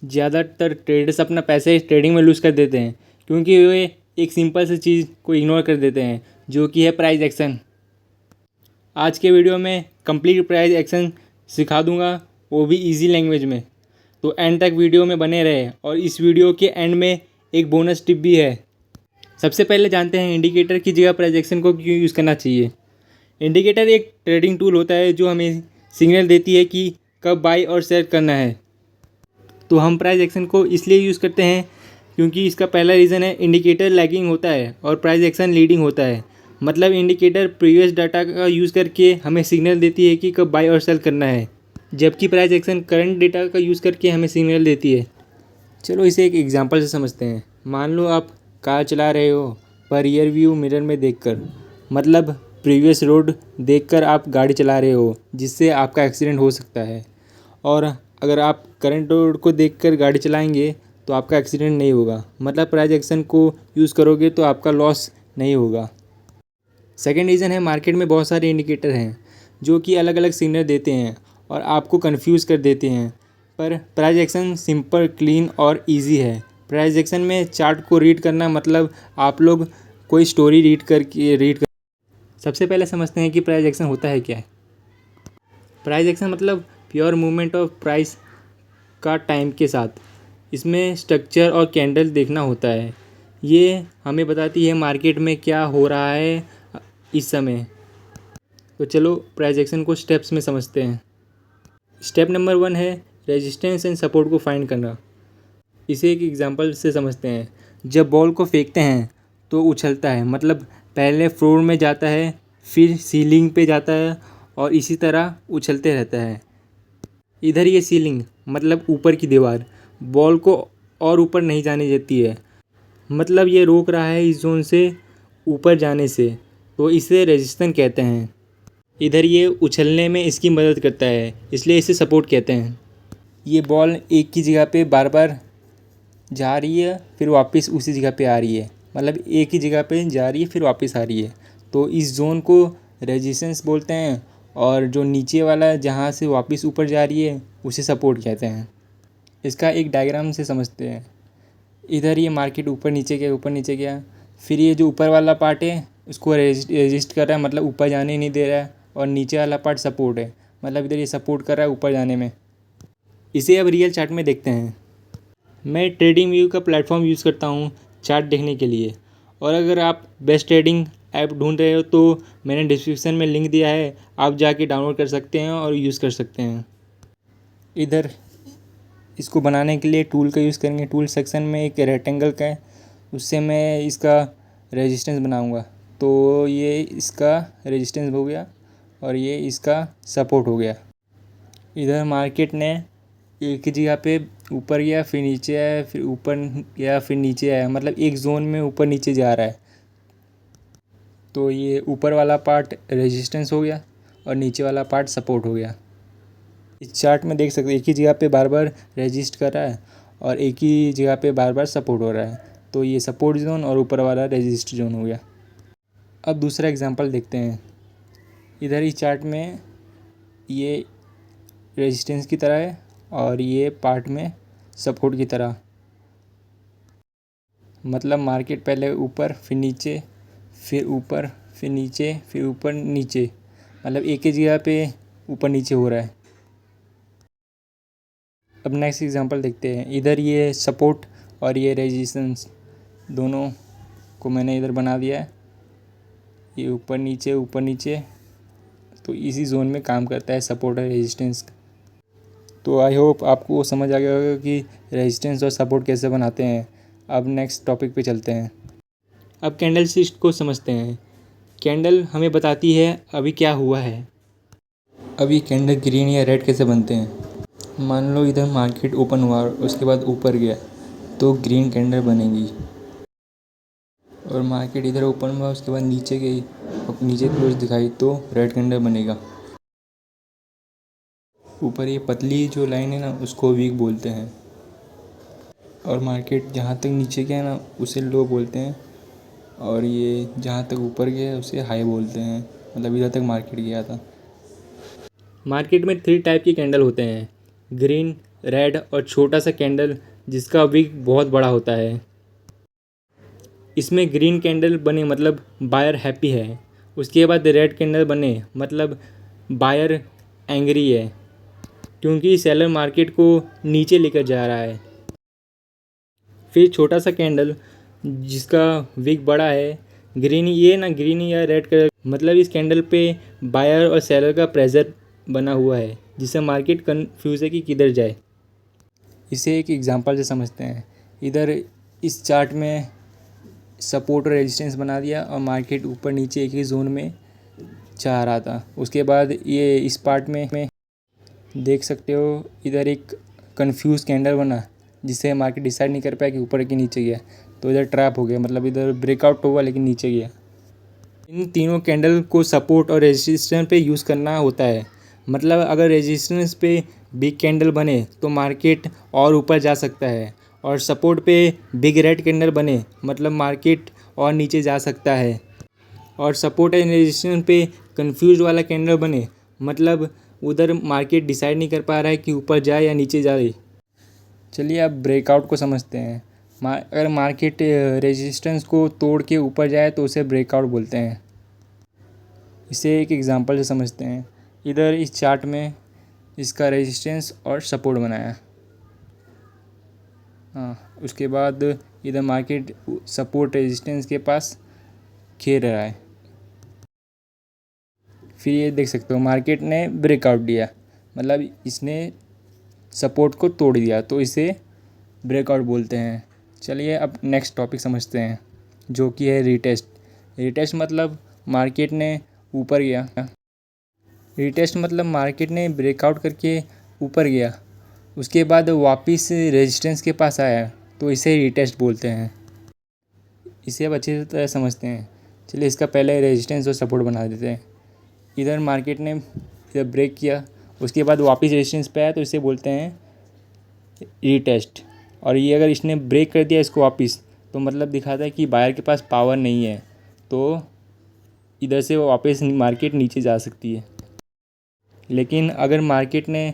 ज़्यादातर ट्रेडर्स अपना पैसे ट्रेडिंग में लूज़ कर देते हैं क्योंकि वे एक सिंपल सी चीज़ को इग्नोर कर देते हैं जो कि है प्राइस एक्शन। आज के वीडियो में कंप्लीट प्राइस एक्शन सिखा दूंगा, वो भी इजी लैंग्वेज में। तो एंड तक वीडियो में बने रहे। और इस वीडियो के एंड में एक बोनस टिप भी है। सबसे पहले जानते हैं इंडिकेटर की जगह प्राइस एक्शन को क्यों यूज़ करना चाहिए। इंडिकेटर एक ट्रेडिंग टूल होता है जो हमें सिग्नल देती है कि कब बाई और सेल करना है। तो हम प्राइस एक्शन को इसलिए यूज़ करते हैं क्योंकि इसका पहला रीज़न है इंडिकेटर लैगिंग होता है और प्राइस एक्शन लीडिंग होता है। मतलब इंडिकेटर प्रीवियस डाटा का यूज़ करके हमें सिग्नल देती है कि कब बाई और सेल करना है, जबकि प्राइस एक्शन करंट डेटा का यूज़ करके हमें सिग्नल देती है। चलो इसे एक एग्जांपल से समझते हैं। मान लो आप कार चला रहे हो पर रियर व्यू मिरर में देखकर, मतलब प्रीवियस रोड देखकर आप गाड़ी चला रहे हो, जिससे आपका एक्सीडेंट हो सकता है। और अगर आप करंट रोड को देखकर गाड़ी चलाएंगे तो आपका एक्सीडेंट नहीं होगा। मतलब प्राइस एक्शन को यूज़ करोगे तो आपका लॉस नहीं होगा। सेकेंड रीज़न है मार्केट में बहुत सारे इंडिकेटर हैं जो कि अलग अलग सिग्नल देते हैं और आपको कंफ्यूज कर देते हैं। पर प्राइस एक्शन सिंपल, क्लीन और इजी है। प्राइस एक्शन में चार्ट को रीड करना मतलब आप लोग कोई स्टोरी रीड कर। सबसे पहले समझते हैं कि प्राइस एक्शन होता है क्या है। प्राइस एक्शन मतलब प्योर मूवमेंट ऑफ प्राइस का टाइम के साथ। इसमें स्ट्रक्चर और कैंडल देखना होता है। ये हमें बताती है मार्केट में क्या हो रहा है इस समय। तो चलो प्राइस एक्शन को स्टेप्स में समझते हैं। स्टेप नंबर 1 है रेजिस्टेंस एंड सपोर्ट को फाइंड करना। इसे एक एग्जांपल से समझते हैं। जब बॉल को फेंकते हैं तो उछलता है, मतलब पहले फ्लोर में जाता है, फिर सीलिंग पे जाता है और इसी तरह उछलते रहता है। इधर ये सीलिंग मतलब ऊपर की दीवार बॉल को और ऊपर नहीं जाने देती है, मतलब ये रोक रहा है इस जोन से ऊपर जाने से, तो इसे रेजिस्टेंस कहते हैं। इधर ये उछलने में इसकी मदद करता है, इसलिए इसे सपोर्ट कहते हैं। ये बॉल एक की जगह पे बार बार जा रही है, फिर वापस उसी जगह पे आ रही है, मतलब एक ही जगह पे जा रही है फिर वापस आ रही है, तो इस जोन को रेजिस्टेंस बोलते हैं। और जो नीचे वाला जहाँ से वापस ऊपर जा रही है उसे सपोर्ट कहते हैं। इसका एक डायग्राम से समझते हैं। इधर ये मार्केट ऊपर नीचे गया, ऊपर नीचे गया, फिर ये जो ऊपर वाला पार्ट है उसको रेजिस्ट कर रहा है, मतलब ऊपर जाने नहीं दे रहा है, और नीचे वाला पार्ट सपोर्ट है, मतलब इधर ये सपोर्ट कर रहा है ऊपर जाने में। इसे अब रियल चार्ट में देखते हैं। मैं ट्रेडिंग व्यू का प्लेटफॉर्म यूज़ करता हूँ चार्ट देखने के लिए, और अगर आप बेस्ट ट्रेडिंग ऐप ढूंढ रहे हो तो मैंने डिस्क्रिप्शन में लिंक दिया है, आप जाके डाउनलोड कर सकते हैं और यूज़ कर सकते हैं। इधर इसको बनाने के लिए टूल का यूज़ करेंगे। टूल सेक्शन में एक रेक्टेंगल का है, उससे मैं इसका रेजिस्टेंस बनाऊंगा। तो ये इसका रेजिस्टेंस हो गया और ये इसका सपोर्ट हो गया। इधर मार्केट ने एक ही जगह पे ऊपर गया, फिर नीचे आया, फिर ऊपर गया, फिर नीचे आया, मतलब एक जोन में ऊपर नीचे जा रहा है। तो ये ऊपर वाला पार्ट रेजिस्टेंस हो गया और नीचे वाला पार्ट सपोर्ट हो गया। इस चार्ट में देख सकते हैं एक ही जगह पे बार बार रेजिस्ट कर रहा है और एक ही जगह पे बार बार सपोर्ट हो रहा है, तो ये सपोर्ट जोन और ऊपर वाला रेजिस्ट जोन हो गया। अब दूसरा एग्जांपल देखते हैं। इधर इस चार्ट में ये रेजिस्टेंस की तरह है और ये पार्ट में सपोर्ट की तरह, मतलब मार्केट पहले ऊपर फिर नीचे, फिर ऊपर फिर नीचे, फिर ऊपर नीचे, मतलब एक ही जगह पे ऊपर नीचे हो रहा है। अब नेक्स्ट एग्जांपल देखते हैं। इधर ये सपोर्ट और ये रेजिस्टेंस दोनों को मैंने इधर बना दिया है, ये ऊपर नीचे, तो इसी जोन में काम करता है सपोर्ट और रेजिस्टेंस। तो आई होप आपको समझ आ गया होगा कि रेजिस्टेंस और सपोर्ट कैसे बनाते हैं। अब नेक्स्ट टॉपिक पे चलते हैं। अब कैंडल स्टिक को समझते हैं। कैंडल हमें बताती है अभी क्या हुआ है। अभी कैंडल ग्रीन या रेड कैसे बनते हैं। मान लो इधर मार्केट ओपन हुआ और उसके बाद ऊपर गया तो ग्रीन कैंडल बनेगी, और मार्केट इधर ओपन हुआ उसके बाद नीचे गई और नीचे क्लोज दिखाई तो रेड कैंडल बनेगा। ऊपर ये पतली जो लाइन है ना उसको वीक बोलते हैं, और मार्केट जहाँ तक नीचे गया ना उसे लो बोलते हैं, और ये जहाँ तक ऊपर गया उसे हाई बोलते हैं, मतलब इधर तक मार्केट गया था। मार्केट में 3 टाइप के कैंडल होते हैं, ग्रीन, रेड और छोटा सा कैंडल जिसका विक बहुत बड़ा होता है। इसमें ग्रीन कैंडल बने मतलब बायर हैप्पी है। उसके बाद रेड कैंडल बने मतलब बायर एंग्री है, क्योंकि सेलर मार्केट को नीचे लेकर जा रहा है। फिर छोटा सा कैंडल जिसका विक बड़ा है, ग्रीन या रेड कलर, मतलब इस कैंडल पे बायर और सेलर का प्रेशर बना हुआ है, जिससे मार्केट कन्फ्यूज है कि किधर जाए। इसे एक एग्जांपल से समझते हैं। इधर इस चार्ट में सपोर्ट और रेजिस्टेंस बना दिया और मार्केट ऊपर नीचे एक ही जोन में जा रहा था। उसके बाद ये इस पार्ट में देख सकते हो, इधर एक कंफ्यूज कैंडल बना जिससे मार्केट डिसाइड नहीं कर पाया कि ऊपर कि नीचे गया, तो इधर ट्रैप हो गया, मतलब इधर ब्रेकआउट हुआ लेकिन नीचे गया। इन तीनों कैंडल को सपोर्ट और रेजिस्टेंस पे यूज़ करना होता है। मतलब अगर रेजिस्टेंस पे बिग कैंडल बने तो मार्केट और ऊपर जा सकता है, और सपोर्ट पे बिग रेड कैंडल बने मतलब मार्केट और नीचे जा सकता है, और सपोर्ट एंड रेजिस्टेंस पे कंफ्यूज वाला कैंडल बने मतलब उधर मार्केट डिसाइड नहीं कर पा रहा है कि ऊपर जाए या नीचे जाए। चलिए अब ब्रेकआउट को समझते हैं। अगर मार्केट रेजिस्टेंस को तोड़ के ऊपर जाए तो उसे ब्रेकआउट बोलते हैं। इसे एक एग्जांपल से समझते हैं। इधर इस चार्ट में इसका रेजिस्टेंस और सपोर्ट बनाया, हाँ, उसके बाद इधर मार्केट सपोर्ट रेजिस्टेंस के पास खेल रहा है। फिर ये देख सकते हो मार्केट ने ब्रेकआउट दिया, मतलब इसने सपोर्ट को तोड़ दिया, तो इसे ब्रेकआउट बोलते हैं। चलिए अब नेक्स्ट टॉपिक समझते हैं, जो कि है रीटेस्ट। रीटेस्ट मतलब मार्केट ने ऊपर गया। रीटेस्ट मतलब मार्केट ने ब्रेकआउट करके ऊपर गया, उसके बाद वापस रेजिस्टेंस के पास आया, तो इसे रीटेस्ट बोलते हैं। इसे अब अच्छी तरह समझते हैं। चलिए इसका पहले रेजिस्टेंस और सपोर्ट बना देते हैं। इधर मार्केट ने इधर ब्रेक किया, उसके बाद वापस रेजिस्टेंस पे आया, तो इसे बोलते हैं रीटेस्ट। और ये अगर इसने ब्रेक कर दिया इसको वापस, तो मतलब दिखाता है कि बायर के पास पावर नहीं है, तो इधर से वो वापस मार्केट नीचे जा सकती है। लेकिन अगर मार्केट ने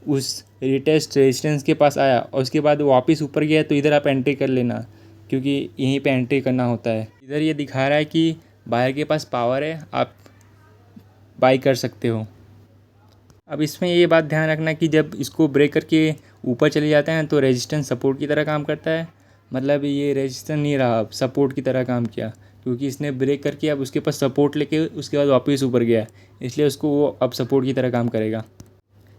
उस रीटेस्ट रेजिस्टेंस के पास आया और उसके बाद वापस ऊपर गया, तो इधर आप एंट्री कर लेना, क्योंकि यहीं पे एंट्री करना होता है। इधर ये दिखा रहा है कि बायर के पास पावर है, आप बाई कर सकते हो। अब इसमें ये बात ध्यान रखना कि जब इसको ब्रेक करके ऊपर चले जाते हैं तो रेजिस्टेंस सपोर्ट की तरह काम करता है, मतलब ये रेजिस्टेंस नहीं रहा, अब सपोर्ट की तरह काम किया, क्योंकि इसने ब्रेक करके अब उसके पास सपोर्ट लेके उसके बाद वापस ऊपर गया, इसलिए उसको वो अब सपोर्ट की तरह काम करेगा।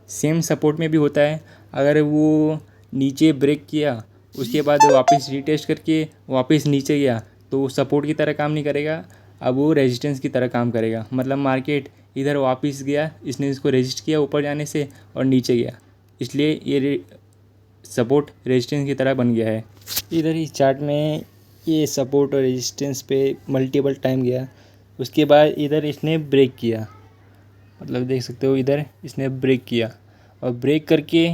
सेम सपोर्ट में भी होता है, अगर वो नीचे ब्रेक किया उसके बाद वापस रीटेस्ट करके वापस नीचे गया, तो वो सपोर्ट की तरह काम नहीं करेगा, अब वो रेजिस्टेंस की तरह काम करेगा। मतलब मार्केट इधर वापस गया, इसने इसको रेजिस्ट किया ऊपर जाने से और नीचे गया, इसलिए ये सपोर्ट रेजिस्टेंस की तरह बन गया है। इधर इस चार्ट में ये सपोर्ट और रेजिस्टेंस पे मल्टीपल टाइम गया, उसके बाद इधर इसने ब्रेक किया, मतलब देख सकते हो इधर इसने ब्रेक किया और ब्रेक करके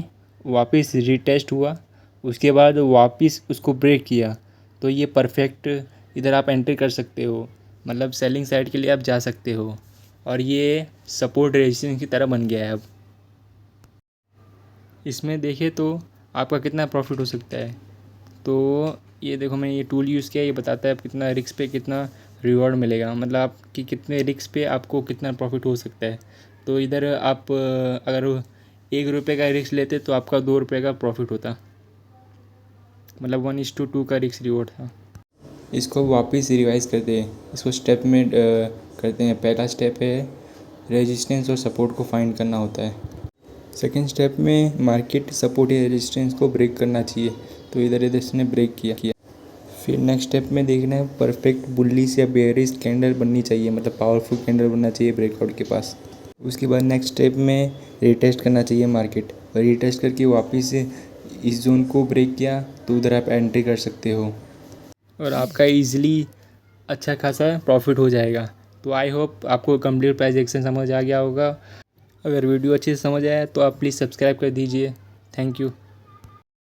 वापस रीटेस्ट हुआ, उसके बाद वापस उसको ब्रेक किया, तो ये परफेक्ट इधर आप एंट्री कर सकते हो, मतलब सेलिंग साइड के लिए आप जा सकते हो, और ये सपोर्ट रेजिस्टेंस की तरह बन गया है। अब इसमें देखें तो आपका कितना प्रॉफिट हो सकता है। तो ये देखो मैंने ये टूल यूज़ किया, ये बताता है आप कितना रिस्क पे कितना रिवॉर्ड मिलेगा, मतलब आपकी कितने रिस्क पे आपको कितना प्रॉफिट हो सकता है। तो इधर आप अगर 1 रुपये का रिस्क लेते तो आपका 2 रुपये का प्रॉफिट होता, मतलब 1:2 का रिस्क रिवॉर्ड था। इसको वापस रिवाइज करते हैं, इसको स्टेप में करते हैं। पहला स्टेप है रेजिस्टेंस और सपोर्ट को फाइंड करना होता है। सेकेंड स्टेप में मार्केट सपोर्ट या रेजिस्टेंस को ब्रेक करना चाहिए, तो इधर इसने ब्रेक किया। फिर नेक्स्ट स्टेप में देखना है परफेक्ट बुलिश या बेयरिश कैंडल बननी चाहिए, मतलब पावरफुल कैंडल बनना चाहिए ब्रेकआउट के पास। उसके बाद नेक्स्ट स्टेप में रीटेस्ट करना चाहिए मार्केट, और रीटेस्ट करके वापस इस जोन को ब्रेक किया तो उधर आप एंट्री कर सकते हो, और आपका ईजिली अच्छा खासा प्रॉफिट हो जाएगा। तो आई होप आपको कंप्लीट प्राइस एक्शन समझ आ गया होगा। अगर वीडियो अच्छे से समझ आया तो आप प्लीज़ सब्सक्राइब कर दीजिए। Thank you.